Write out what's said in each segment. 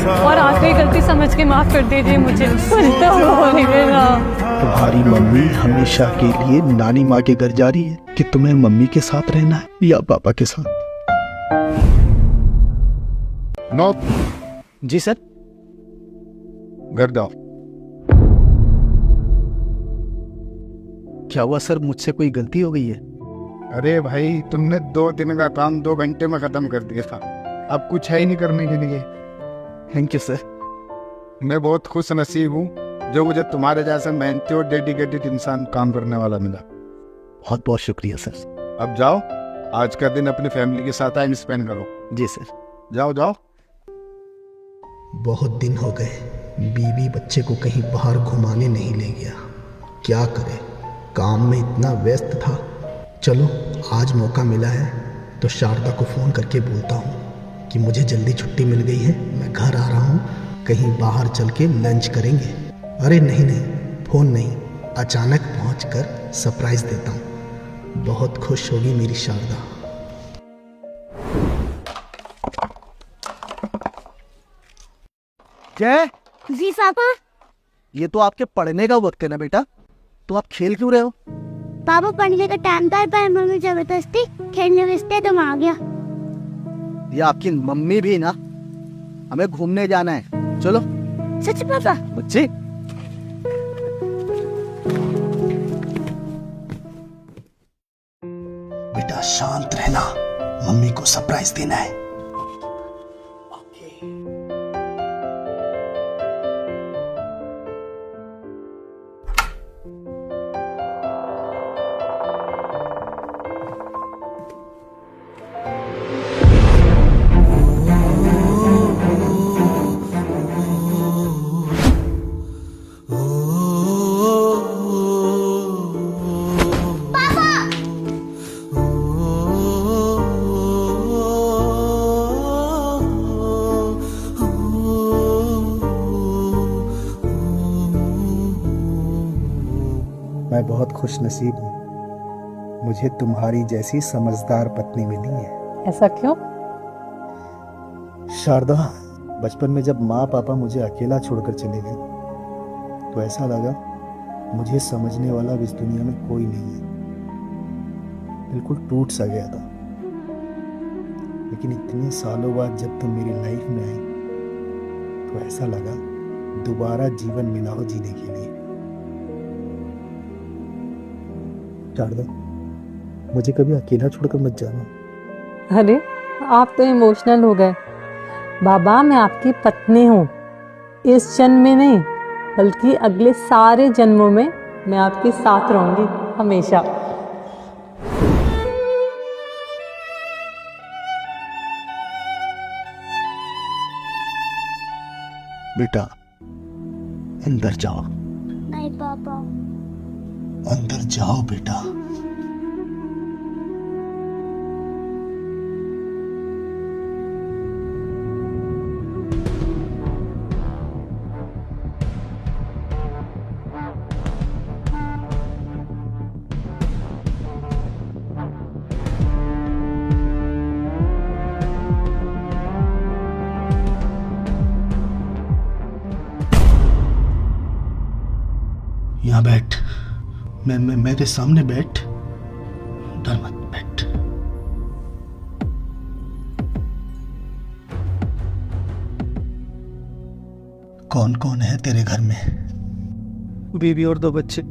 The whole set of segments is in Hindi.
और आखिरी गलती समझ के माफ कर दीजिए मुझे। सुनता बोलिए ना। तुम्हारी मम्मी हमेशा के लिए नानी माँ के घर जा रही है कि तुम्हें मम्मी के साथ रहना है या पापा के साथ? नो। जी सर। घर जाओ। क्या हुआ सर, मुझसे कोई गलती हो गई है? अरे भाई, तुमने 2 दिन का काम 2 घंटे में खत्म कर दिया था। अब कुछ है ही नहीं करने के लिए। Thank you sir. मैं बहुत खुश नसीब हूँ जो मुझे तुम्हारे जैसा मेहनती और डेडिकेटेड इंसान काम करने वाला मिला। बहुत बहुत शुक्रिया सर। अब जाओ, आज का दिन अपनी फैमिली के साथ टाइम स्पेंड करो। जी सर। जाओ जाओ। बहुत दिन हो गए बीवी बच्चे को कहीं बाहर घुमाने नहीं ले गया। क्या करे, काम में इतना व्यस्त था। चलो आज मौका मिला है तो शारदा को फ़ोन करके बोलता हूँ कि मुझे जल्दी छुट्टी मिल गई है, मैं घर आ रहा हूँ, कहीं बाहर चल के लंच करेंगे। अरे नहीं नहीं, फ़ोन नहीं, अचानक पहुँचकर सरप्राइज़ देता हूँ। बहुत खुश होगी मेरी शारदा। जय जी पापा। ये तो आपके पढ़ने का वक्त है ना बेटा, तो आप खेल क्यों रहे हो? पापा पढ़ने का टाइम था पर मम्मी जबरदस्ती खेलने भेजते तो मैं आ गया। ये आपकी मम्मी भी ना, हमें घूमने जाना है, चलो। सच पापा? बच्चे बेटा शांत रहना, मम्मी को सरप्राइज देना है। मैं बहुत खुश नसीब हूँ, मुझे तुम्हारी जैसी समझदार पत्नी मिली है। ऐसा क्यों? शारदा, बचपन में जब माँ पापा मुझे अकेला छोड़कर चले गए तो ऐसा लगा मुझे समझने वाला इस दुनिया में कोई नहीं है। बिल्कुल टूट सा गया था। लेकिन इतने सालों बाद जब तुम मेरी लाइफ में आई तो ऐसा लगा दोबारा जीवन मिला हो जीने के लिए। शारदा, मुझे कभी अकेला छोड़कर मत जाना। अरे आप तो इमोशनल हो गए। बाबा, मैं आपकी पत्नी हूँ, इस जन्म में नहीं बल्कि अगले सारे जन्मों में मैं आपके साथ रहूंगी हमेशा। बेटा अंदर जाओ। नहीं पापा। अंदर जाओ बेटा। यहाँ बैठ, मैं मेरे सामने बैठ, डर मत, बैठ। कौन कौन है तेरे घर में? बीवी और 2 बच्चे।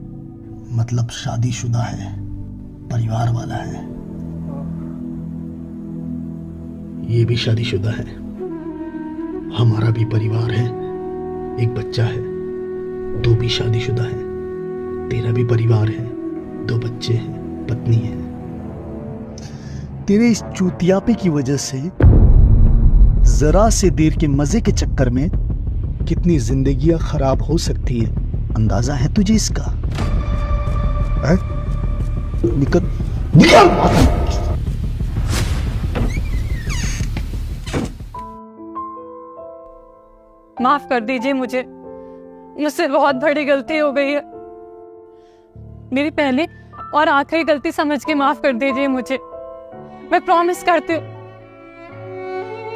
मतलब शादीशुदा है, परिवार वाला है? ये भी शादीशुदा है। हमारा भी परिवार है, एक बच्चा है। 2 भी शादीशुदा है। तेरा भी परिवार है, 2 बच्चे हैं, पत्नी है। तेरे इस चूतियापे की वजह से जरा से देर के मजे के चक्कर में कितनी जिंदगियां खराब हो सकती है, अंदाजा है तुझे इसका? है? निकल निकल। माफ कर दीजिए मुझे, मुझसे बहुत बड़ी गलती हो गई है। मेरी पहली और आखिरी गलती समझ के माफ कर दीजिए मुझे। मैं प्रॉमिस करती हूँ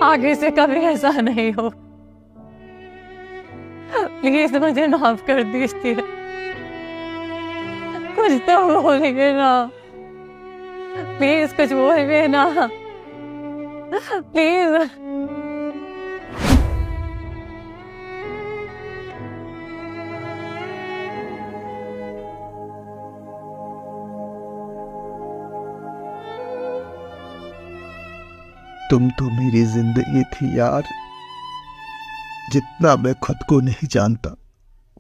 आगे से कभी ऐसा नहीं हो। प्लीज मुझे माफ कर दीजिए, कुछ तो बोलिए ना, प्लीज कुछ बोलिए ना, प्लीज। तुम तो मेरी जिंदगी थी यार। जितना मैं खुद को नहीं जानता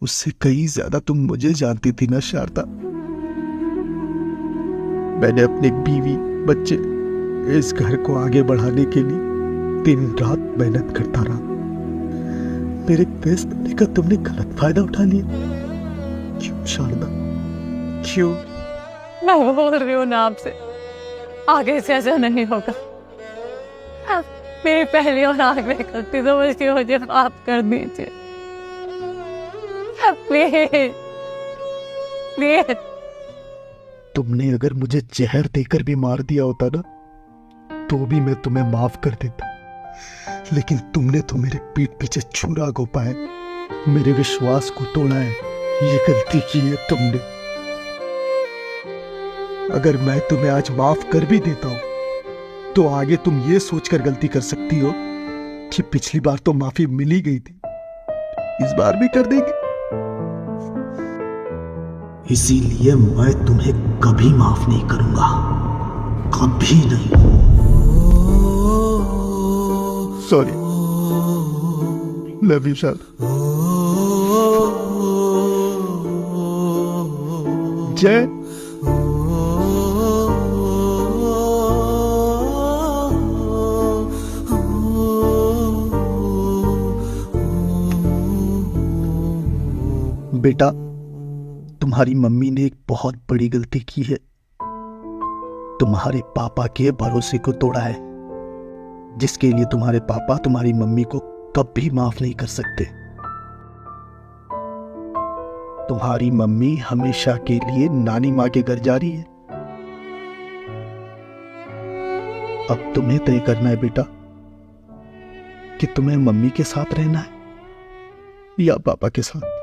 उससे कहीं ज्यादा तुम मुझे जानती थी ना शारदा। मैंने अपनी बीवी बच्चे इस घर को आगे बढ़ाने के लिए दिन रात मेहनत करता रहा। मेरे फैसले का तुमने गलत फायदा उठा लिया। क्यों शारदा, क्यों? मैं बोल रही हूँ ना आपसे, आगे से ऐसा नहीं होगा। मेरी पहली और आखिरी गलती समझ मुझे माफ कर दीजिए, प्लीज प्लीज। तुमने अगर मुझे जहर देकर भी मार दिया होता ना तो भी मैं तुम्हें माफ कर देता, लेकिन तुमने तो मेरे पीठ पीछे छुरा घोंपा है, मेरे विश्वास को तोड़ा है। ये गलती की है तुमने। अगर मैं तुम्हें आज माफ कर भी देता हूं तो आगे तुम ये सोचकर गलती कर सकती हो कि पिछली बार तो माफी मिल ही गई थी, इस बार भी कर देगी। इसीलिए मैं तुम्हें कभी माफ नहीं करूंगा, कभी नहीं। Sorry, love you sir. जय। बेटा, तुम्हारी मम्मी ने एक बहुत बड़ी गलती की है। तुम्हारे पापा के भरोसे को तोड़ा है, जिसके लिए तुम्हारे पापा तुम्हारी मम्मी को कभी माफ नहीं कर सकते। तुम्हारी मम्मी हमेशा के लिए नानी माँ के घर जा रही है। अब तुम्हें तय करना है बेटा कि तुम्हें मम्मी के साथ रहना है या पापा के साथ।